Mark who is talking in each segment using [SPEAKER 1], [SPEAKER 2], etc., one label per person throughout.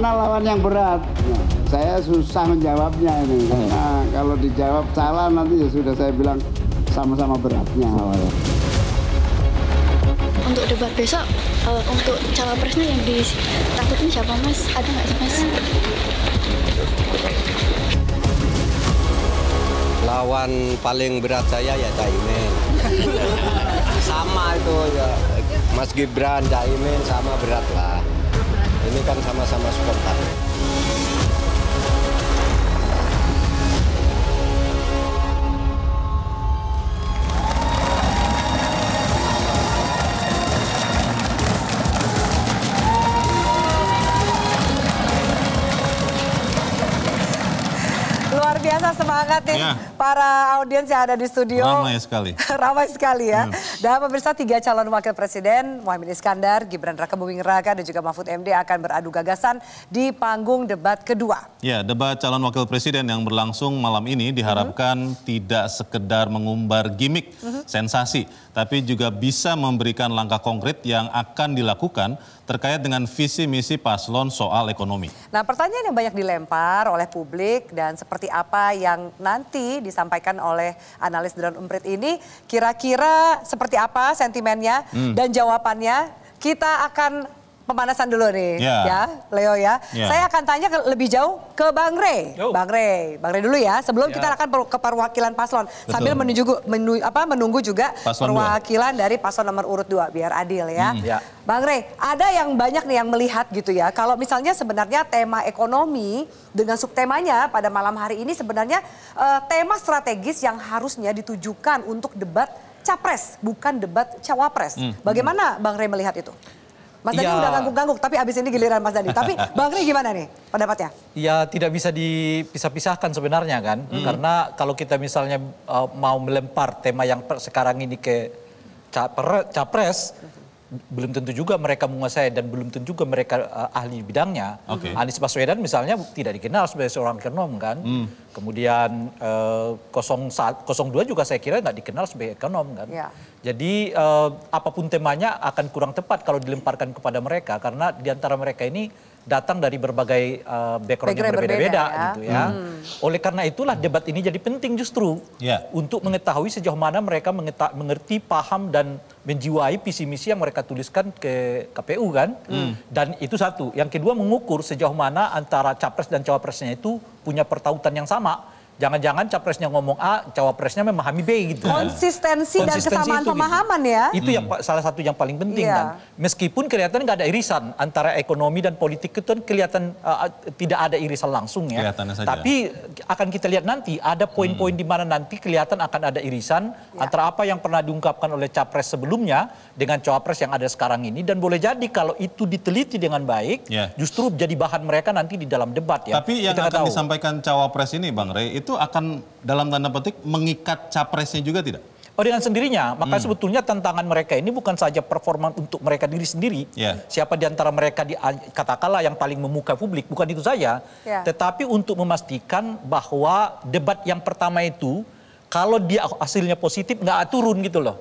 [SPEAKER 1] mana lawan yang berat? Nah, saya susah menjawabnya ini, karena kalau dijawab salah nanti ya sudah saya bilang sama-sama beratnya awalnya.
[SPEAKER 2] Untuk debat besok, untuk cawapresnya yang ditakutin siapa Mas? Ada nggak sih Mas?
[SPEAKER 3] Lawan paling berat saya ya Caimin. Sama itu ya, Mas Gibran, Caimin sama berat lah. Ini kan sama-sama spontan.
[SPEAKER 4] Luar biasa semangat nih para audiens yang ada di studio.
[SPEAKER 5] Ramai sekali.
[SPEAKER 4] Ramai sekali ya. Dan pemirsa 3 calon wakil presiden, Muhaimin Iskandar, Gibran Rakabuming Raka dan juga Mahfud MD akan beradu gagasan di panggung debat kedua.
[SPEAKER 5] Ya, debat calon wakil presiden yang berlangsung malam ini diharapkan tidak sekedar mengumbar gimmick sensasi, tapi juga bisa memberikan langkah konkret yang akan dilakukan terkait dengan visi misi paslon soal ekonomi.
[SPEAKER 4] Nah, pertanyaan yang banyak dilempar oleh publik dan seperti apa yang nanti disampaikan oleh analis Drone Umprit ini, kira-kira seperti apa sentimennya dan jawabannya. Kita akan pemanasan dulu nih, ya Leo ya. Saya akan tanya lebih jauh ke Bang Rey. Bang Rey dulu ya. Sebelum kita akan ke perwakilan paslon. Sambil menunggu juga paslon perwakilan dari paslon nomor urut 2 biar adil ya. Bang Rey, ada yang banyak nih yang melihat gitu ya. Kalau misalnya sebenarnya tema ekonomi dengan subtemanya pada malam hari ini sebenarnya tema strategis yang harusnya ditujukan untuk debat capres, bukan debat cawapres. Bagaimana Bang Rey melihat itu? Mas Dhani udah gangguk-gangguk, tapi abis ini giliran Mas Dhani. Tapi Bang Rey gimana nih pendapatnya?
[SPEAKER 6] Ya tidak bisa dipisah-pisahkan sebenarnya kan. Karena kalau kita misalnya mau melempar tema yang sekarang ini ke capres, belum tentu juga mereka menguasai dan belum tentu juga mereka ahli bidangnya. Anies Baswedan misalnya tidak dikenal sebagai seorang ekonom kan. Kemudian 02 juga saya kira nggak dikenal sebagai ekonom kan. Jadi apapun temanya akan kurang tepat kalau dilemparkan kepada mereka karena diantara mereka ini datang dari berbagai background yang berbeda-beda gitu ya. Oleh karena itulah debat ini jadi penting justru untuk mengetahui sejauh mana mereka mengerti, paham dan menjiwai visi misi yang mereka tuliskan ke KPU kan. Dan itu satu. Yang kedua mengukur sejauh mana antara capres dan cawapresnya itu punya pertautan yang sama. Jangan-jangan capresnya ngomong A, cawapresnya memahami B gitu.
[SPEAKER 4] Konsistensi dan kesamaan pemahaman ya.
[SPEAKER 6] Itu yang salah satu yang paling penting kan. Meskipun kelihatan nggak ada irisan antara ekonomi dan politik itu kan kelihatan tidak ada irisan langsung ya. Tapi akan kita lihat nanti ada poin-poin di mana nanti kelihatan akan ada irisan antara apa yang pernah diungkapkan oleh capres sebelumnya dengan cawapres yang ada sekarang ini. Dan boleh jadi kalau itu diteliti dengan baik justru jadi bahan mereka nanti di dalam debat ya.
[SPEAKER 5] Tapi yang akan disampaikan cawapres ini Bang Rey itu akan dalam tanda petik mengikat capresnya juga tidak?
[SPEAKER 6] Oh dengan sendirinya, maka sebetulnya tantangan mereka ini bukan saja performa untuk mereka diri sendiri. Siapa di antara mereka katakanlah yang paling memuka publik, bukan itu saja. Tetapi untuk memastikan bahwa debat yang pertama itu, kalau dia hasilnya positif nggak turun gitu loh.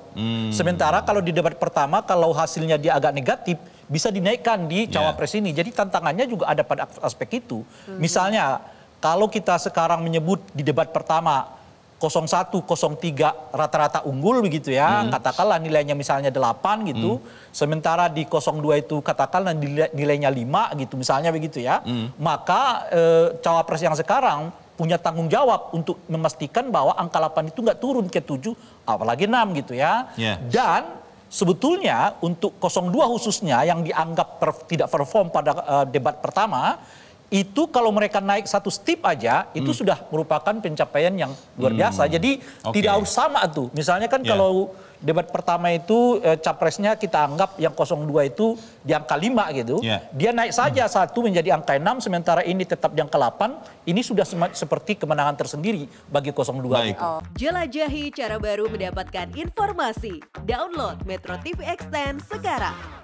[SPEAKER 6] Sementara kalau di debat pertama, kalau hasilnya dia agak negatif, bisa dinaikkan di cawapres ini. Jadi tantangannya juga ada pada aspek itu. Misalnya, kalau kita sekarang menyebut di debat pertama 01, 03 rata-rata unggul begitu ya, katakanlah nilainya misalnya 8 gitu, sementara di 02 itu katakanlah nilainya 5 gitu misalnya begitu ya, maka cawapres yang sekarang punya tanggung jawab untuk memastikan bahwa angka 8 itu nggak turun ke 7, apalagi 6 gitu ya. Dan sebetulnya untuk 02 khususnya yang dianggap tidak perform pada debat pertama, itu kalau mereka naik satu step aja itu sudah merupakan pencapaian yang luar biasa. Jadi tidak harus sama tuh. Misalnya kan kalau debat pertama itu capresnya kita anggap yang 02 itu di angka 5 gitu. Dia naik saja satu menjadi angka 6 sementara ini tetap di angka 8. Ini sudah seperti kemenangan tersendiri bagi 02 itu.
[SPEAKER 7] Jelajahi cara baru mendapatkan informasi. Download Metro TV Extend sekarang.